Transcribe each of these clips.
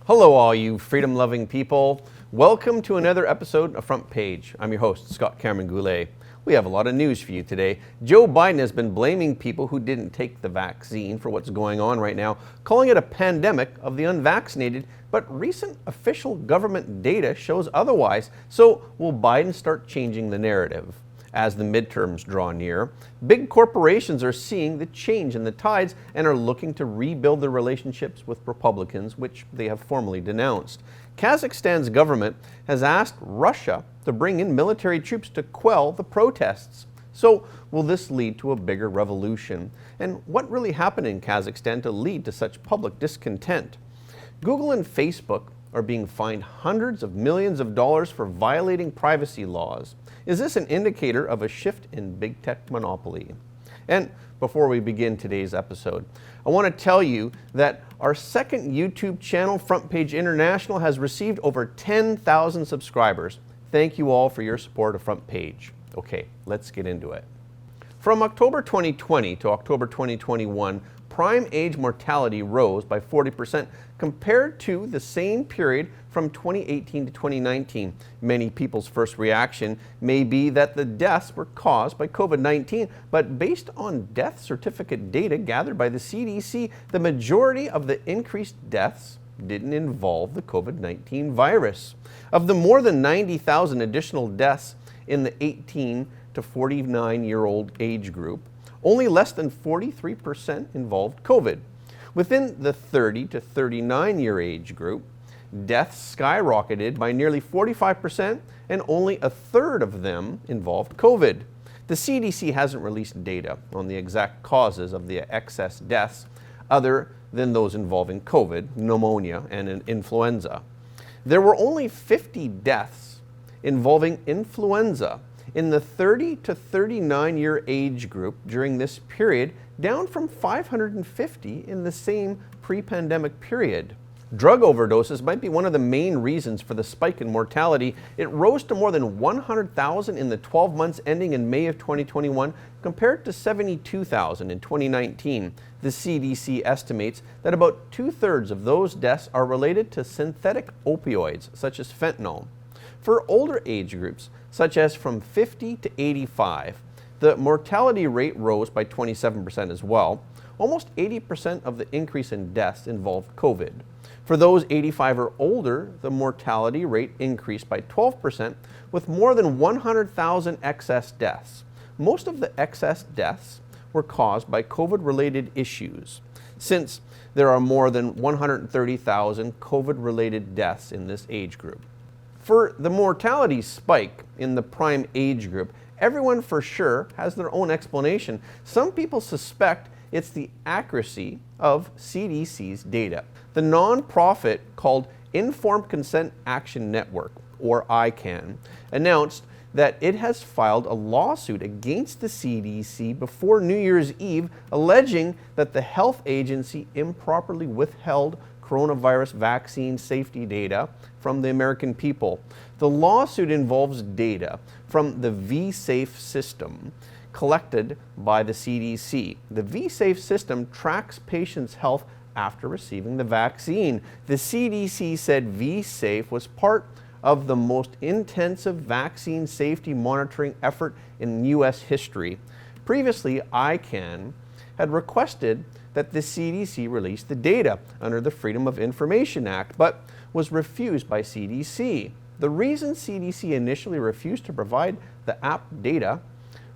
Hello all you freedom-loving people. Welcome to another episode of Front Page. I'm your host, Scott Cameron Goulet. We have a lot of news for you today. Joe Biden has been blaming people who didn't take the vaccine for what's going on right now, calling it a pandemic of the unvaccinated, but recent official government data shows otherwise. So will Biden start changing the narrative? As the midterms draw near, big corporations are seeing the change in the tides and are looking to rebuild their relationships with Republicans, which they have formally denounced. Kazakhstan's government has asked Russia to bring in military troops to quell the protests. So will this lead to a bigger revolution? And what really happened in Kazakhstan to lead to such public discontent? Google and Facebook are being fined hundreds of millions of dollars for violating privacy laws. Is this an indicator of a shift in big tech monopoly? And before we begin today's episode, I want to tell you that our second YouTube channel, Front Page International, has received over 10,000 subscribers. Thank you all for your support of Front Page. Okay, let's get into it. From October 2020 to October 2021, prime age mortality rose by 40% compared to the same period from 2018 to 2019. Many people's first reaction may be that the deaths were caused by COVID-19, but based on death certificate data gathered by the CDC, the majority of the increased deaths didn't involve the COVID-19 virus. Of the more than 90,000 additional deaths in the 18 to 49-year-old age group, only less than 43% involved COVID. Within the 30 to 39-year age group, deaths skyrocketed by nearly 45%, and only a third of them involved COVID. The CDC hasn't released data on the exact causes of the excess deaths other than those involving COVID, pneumonia, and influenza. There were only 50 deaths involving influenza in the 30 to 39-year age group during this period, down from 550 in the same pre-pandemic period. Drug overdoses might be one of the main reasons for the spike in mortality. It rose to more than 100,000 in the 12 months ending in May of 2021, compared to 72,000 in 2019. The CDC estimates that about 2/3 of those deaths are related to synthetic opioids, such as fentanyl. For older age groups, such as from 50 to 85, the mortality rate rose by 27% as well. Almost 80% of the increase in deaths involved COVID. For those 85 or older, the mortality rate increased by 12%, with more than 100,000 excess deaths. Most of the excess deaths were caused by COVID-related issues, since there are more than 130,000 COVID-related deaths in this age group. For the mortality spike in the prime age group, everyone for sure has their own explanation. Some people suspect it's the accuracy of CDC's data. The nonprofit called Informed Consent Action Network, or ICAN, announced that it has filed a lawsuit against the CDC before New Year's Eve, alleging that the health agency improperly withheld coronavirus vaccine safety data from the American people. The lawsuit involves data from the vSafe system collected by the CDC. The vSafe system tracks patients' health after receiving the vaccine. The CDC said vSafe was part of the most intensive vaccine safety monitoring effort in U.S. history. Previously, ICAN had requested that the CDC release the data under the Freedom of Information Act, but was refused by CDC. The reason CDC initially refused to provide the app data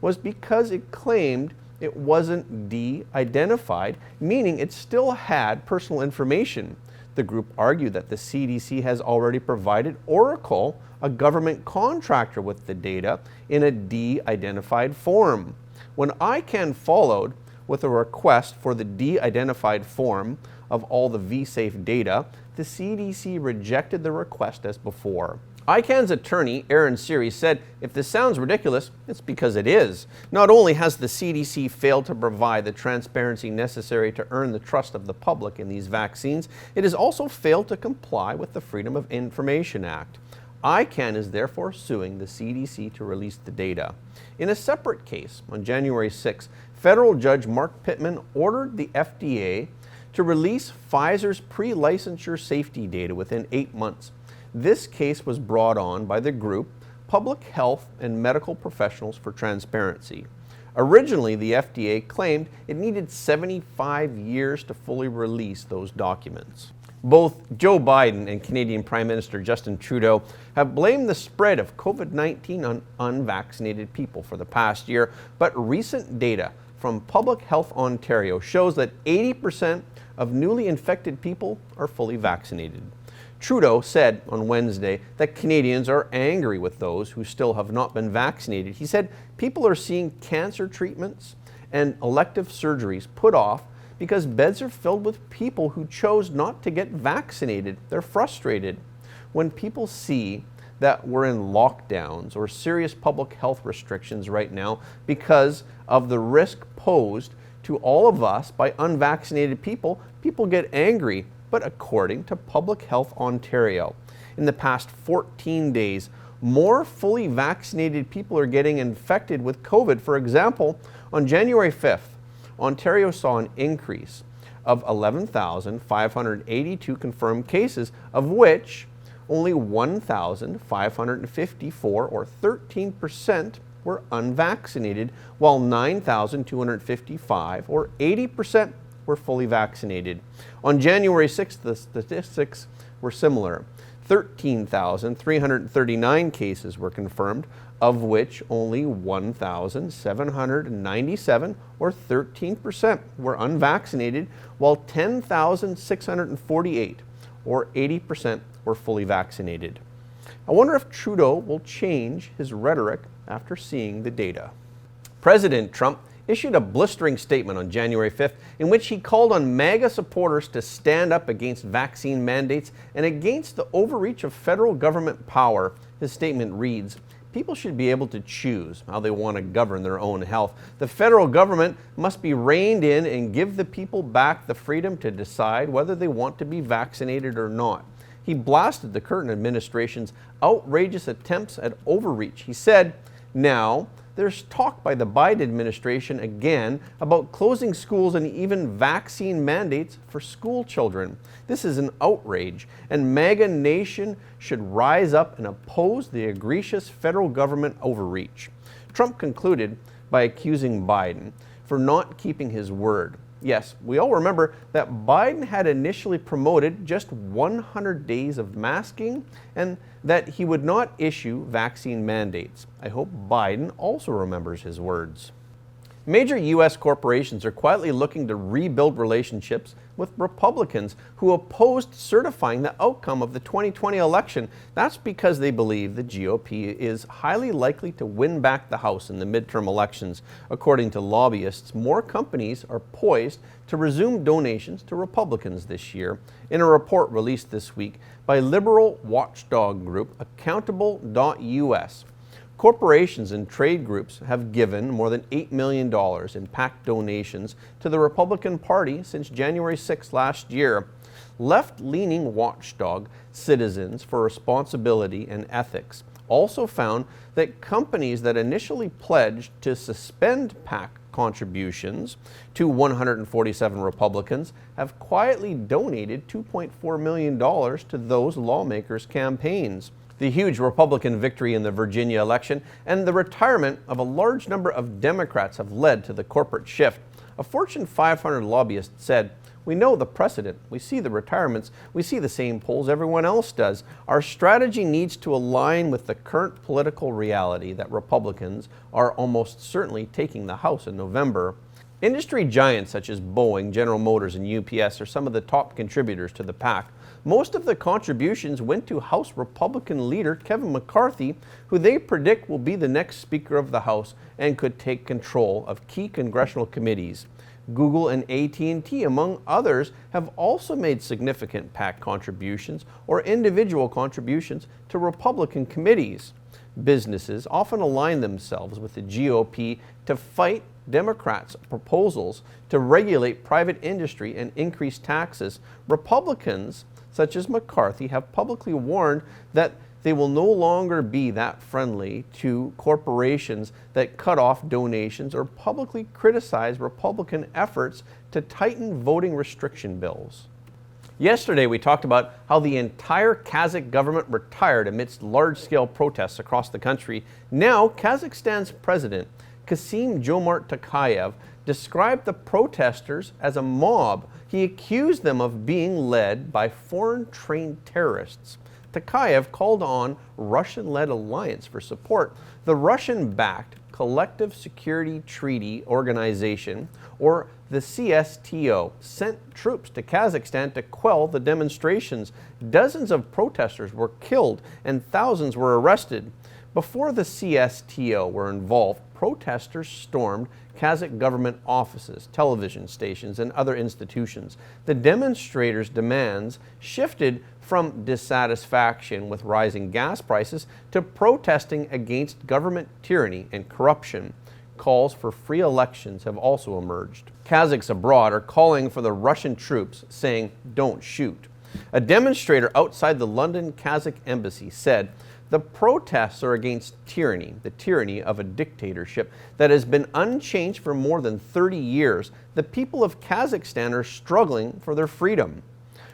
was because it claimed it wasn't de-identified, meaning it still had personal information. The group argued that the CDC has already provided Oracle, a government contractor, with the data in a de-identified form. When ICAN followed with a request for the de-identified form of all the vSafe data, the CDC rejected the request as before. ICAN's attorney, Aaron Siri, said, "If this sounds ridiculous, it's because it is. Not only has the CDC failed to provide the transparency necessary to earn the trust of the public in these vaccines, it has also failed to comply with the Freedom of Information Act. ICAN is therefore suing the CDC to release the data." In a separate case, on January 6, federal judge Mark Pittman ordered the FDA to release Pfizer's pre-licensure safety data within 8 months. This case was brought on by the group Public Health and Medical Professionals for Transparency. Originally, the FDA claimed it needed 75 years to fully release those documents. Both Joe Biden and Canadian Prime Minister Justin Trudeau have blamed the spread of COVID-19 on unvaccinated people for the past year, but recent data from Public Health Ontario shows that 80% of newly infected people are fully vaccinated. Trudeau said on Wednesday that Canadians are angry with those who still have not been vaccinated. He said people are seeing cancer treatments and elective surgeries put off because beds are filled with people who chose not to get vaccinated. They're frustrated. When people see that we're in lockdowns or serious public health restrictions right now because of the risk posed to all of us by unvaccinated people, people get angry. But according to Public Health Ontario, in the past 14 days, more fully vaccinated people are getting infected with COVID. For example, on January 5th, Ontario saw an increase of 11,582 confirmed cases, of which only 1,554, or 13%, were unvaccinated, while 9,255, or 80%, were fully vaccinated. On January 6th, the statistics were similar. 13,339 cases were confirmed, of which only 1,797, or 13%, were unvaccinated, while 10,648, or 80%, were fully vaccinated. I wonder if Trudeau will change his rhetoric after seeing the data. President Trump issued a blistering statement on January 5th in which he called on MAGA supporters to stand up against vaccine mandates and against the overreach of federal government power. His statement reads, "People should be able to choose how they want to govern their own health. The federal government must be reined in and give the people back the freedom to decide whether they want to be vaccinated or not." He blasted the current administration's outrageous attempts at overreach. He said, "Now, there's talk by the Biden administration again about closing schools and even vaccine mandates for school children. This is an outrage, and MAGA Nation should rise up and oppose the egregious federal government overreach." Trump concluded by accusing Biden for not keeping his word. Yes, we all remember that Biden had initially promoted just 100 days of masking and that he would not issue vaccine mandates. I hope Biden also remembers his words. Major U.S. corporations are quietly looking to rebuild relationships with Republicans who opposed certifying the outcome of the 2020 election. That's because they believe the GOP is highly likely to win back the House in the midterm elections. According to lobbyists, more companies are poised to resume donations to Republicans this year. In a report released this week by liberal watchdog group Accountable.us, corporations and trade groups have given more than $8 million in PAC donations to the Republican Party since January 6 last year. Left-leaning watchdog Citizens for Responsibility and Ethics also found that companies that initially pledged to suspend PAC contributions to 147 Republicans have quietly donated $2.4 million to those lawmakers' campaigns. The huge Republican victory in the Virginia election and the retirement of a large number of Democrats have led to the corporate shift. A Fortune 500 lobbyist said, "We know the precedent. We see the retirements. We see the same polls everyone else does. Our strategy needs to align with the current political reality that Republicans are almost certainly taking the House in November." Industry giants such as Boeing, General Motors, and UPS are some of the top contributors to the PAC. Most of the contributions went to House Republican leader Kevin McCarthy, who they predict will be the next Speaker of the House and could take control of key congressional committees. Google and AT&T, among others, have also made significant PAC contributions or individual contributions to Republican committees. Businesses often align themselves with the GOP to fight Democrats' proposals to regulate private industry and increase taxes. Republicans, such as McCarthy, have publicly warned that they will no longer be that friendly to corporations that cut off donations or publicly criticize Republican efforts to tighten voting restriction bills. Yesterday, we talked about how the entire Kazakh government retired amidst large-scale protests across the country. Now, Kazakhstan's president, Kassym-Jomart Tokayev, described the protesters as a mob. He accused them of being led by foreign-trained terrorists. Tokayev called on Russian-led alliance for support. The Russian-backed Collective Security Treaty Organization, or the CSTO, sent troops to Kazakhstan to quell the demonstrations. Dozens of protesters were killed and thousands were arrested. Before the CSTO were involved, protesters stormed Kazakh government offices, television stations, and other institutions. The demonstrators' demands shifted from dissatisfaction with rising gas prices to protesting against government tyranny and corruption. Calls for free elections have also emerged. Kazakhs abroad are calling for the Russian troops, saying, "Don't shoot." A demonstrator outside the London Kazakh embassy said, "The protests are against tyranny, the tyranny of a dictatorship that has been unchanged for more than 30 years. The people of Kazakhstan are struggling for their freedom."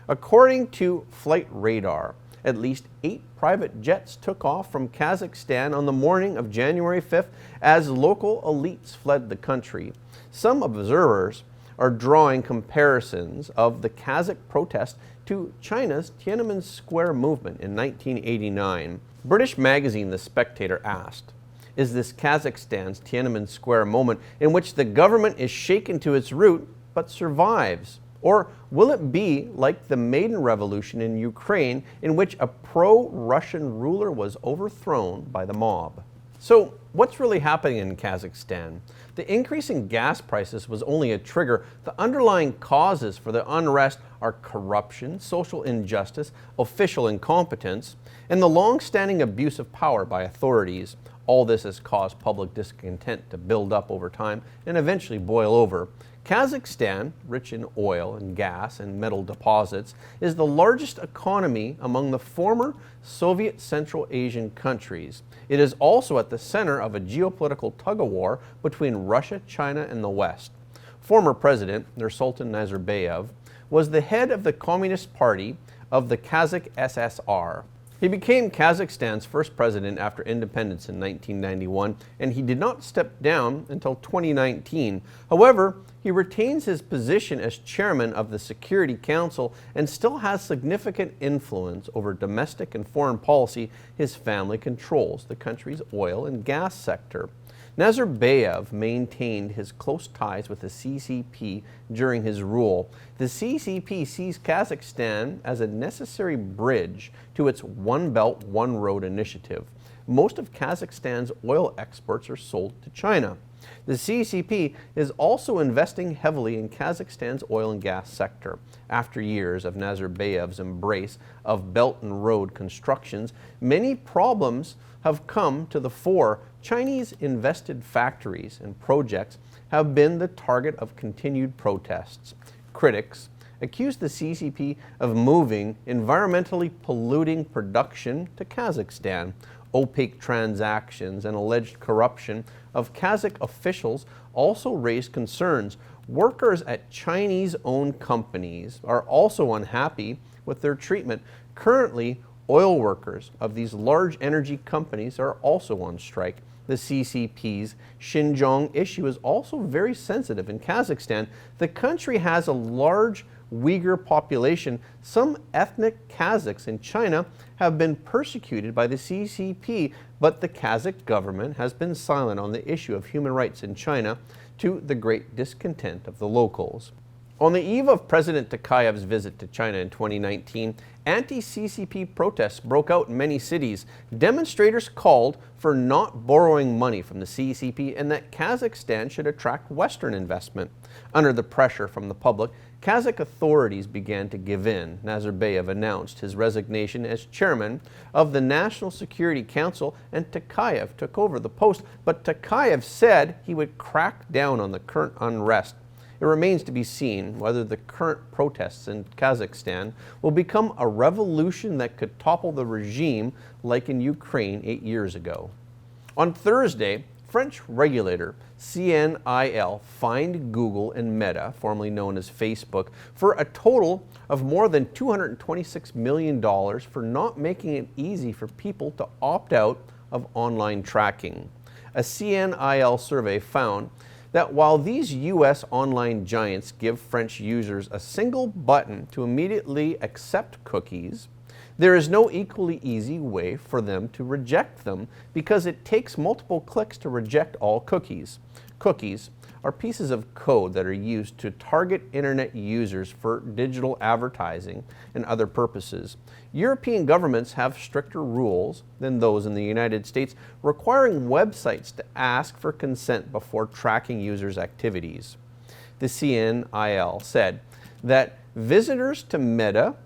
According to Flight Radar, at least 8 private jets took off from Kazakhstan on the morning of January 5th as local elites fled the country. Some observers are drawing comparisons of the Kazakh protest to China's Tiananmen Square movement in 1989. British magazine The Spectator asked, "Is this Kazakhstan's Tiananmen Square moment in which the government is shaken to its root but survives? Or will it be like the Maidan Revolution in Ukraine, in which a pro-Russian ruler was overthrown by the mob?" So, what's really happening in Kazakhstan? The increase in gas prices was only a trigger. The underlying causes for the unrest are corruption, social injustice, official incompetence, and the long-standing abuse of power by authorities. All this has caused public discontent to build up over time and eventually boil over. Kazakhstan, rich in oil and gas and metal deposits, is the largest economy among the former Soviet Central Asian countries. It is also at the center of a geopolitical tug-of-war between Russia, China, and the West. Former President Nursultan Nazarbayev was the head of the Communist Party of the Kazakh SSR. He became Kazakhstan's first president after independence in 1991, and he did not step down until 2019. However, he retains his position as chairman of the Security Council and still has significant influence over domestic and foreign policy. His family controls the country's oil and gas sector. Nazarbayev maintained his close ties with the CCP during his rule. The CCP sees Kazakhstan as a necessary bridge to its One Belt, One Road initiative. Most of Kazakhstan's oil exports are sold to China. The CCP is also investing heavily in Kazakhstan's oil and gas sector. After years of Nazarbayev's embrace of Belt and Road constructions, many problems have come to the fore. Chinese invested factories and projects have been the target of continued protests. Critics accuse the CCP of moving environmentally polluting production to Kazakhstan. Opaque transactions and alleged corruption of Kazakh officials also raised concerns. Workers at Chinese-owned companies are also unhappy with their treatment. Currently, oil workers of these large energy companies are also on strike. The CCP's Xinjiang issue is also very sensitive in Kazakhstan. The country has a large Uyghur population. Some ethnic Kazakhs in China have been persecuted by the CCP, but the Kazakh government has been silent on the issue of human rights in China, to the great discontent of the locals. On the eve of President Tokayev's visit to China in 2019, anti-CCP protests broke out in many cities. Demonstrators called for not borrowing money from the CCP and that Kazakhstan should attract Western investment. Under the pressure from the public, Kazakh authorities began to give in. Nazarbayev announced his resignation as chairman of the National Security Council, and Tokayev took over the post. But Tokayev said he would crack down on the current unrest. It remains to be seen whether the current protests in Kazakhstan will become a revolution that could topple the regime like in Ukraine 8 years ago. On Thursday, French regulator CNIL fined Google and Meta, formerly known as Facebook, for a total of more than $226 million for not making it easy for people to opt out of online tracking. A CNIL survey found that while these U.S. online giants give French users a single button to immediately accept cookies, there is no equally easy way for them to reject them because it takes multiple clicks to reject all cookies. Cookies are pieces of code that are used to target internet users for digital advertising and other purposes. European governments have stricter rules than those in the United States, requiring websites to ask for consent before tracking users' activities. The CNIL said that visitors to Meta,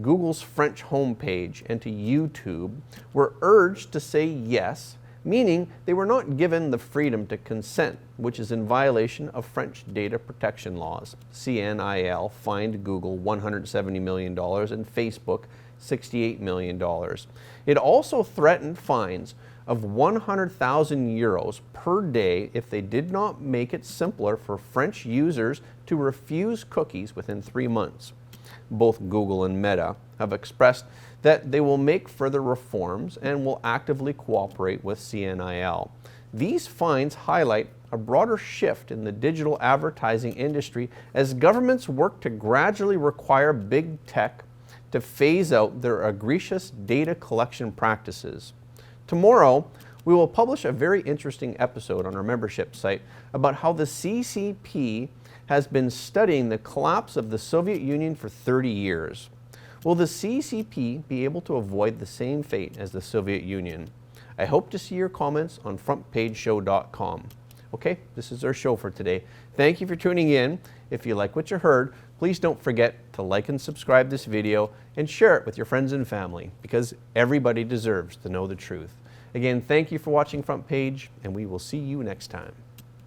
Google's French homepage, and to YouTube were urged to say yes, meaning they were not given the freedom to consent, which is in violation of French data protection laws. CNIL fined Google $170 million and Facebook $68 million. It also threatened fines of 100,000 euros per day if they did not make it simpler for French users to refuse cookies within 3 months. Both Google and Meta have expressed that they will make further reforms and will actively cooperate with CNIL. These fines highlight a broader shift in the digital advertising industry as governments work to gradually require big tech to phase out their egregious data collection practices. Tomorrow, we will publish a very interesting episode on our membership site about how the CCP has been studying the collapse of the Soviet Union for 30 years. Will the CCP be able to avoid the same fate as the Soviet Union? I hope to see your comments on frontpageshow.com. Okay, this is our show for today. Thank you for tuning in. If you like what you heard, please don't forget to like and subscribe this video and share it with your friends and family because everybody deserves to know the truth. Again, thank you for watching Front Page, and we will see you next time.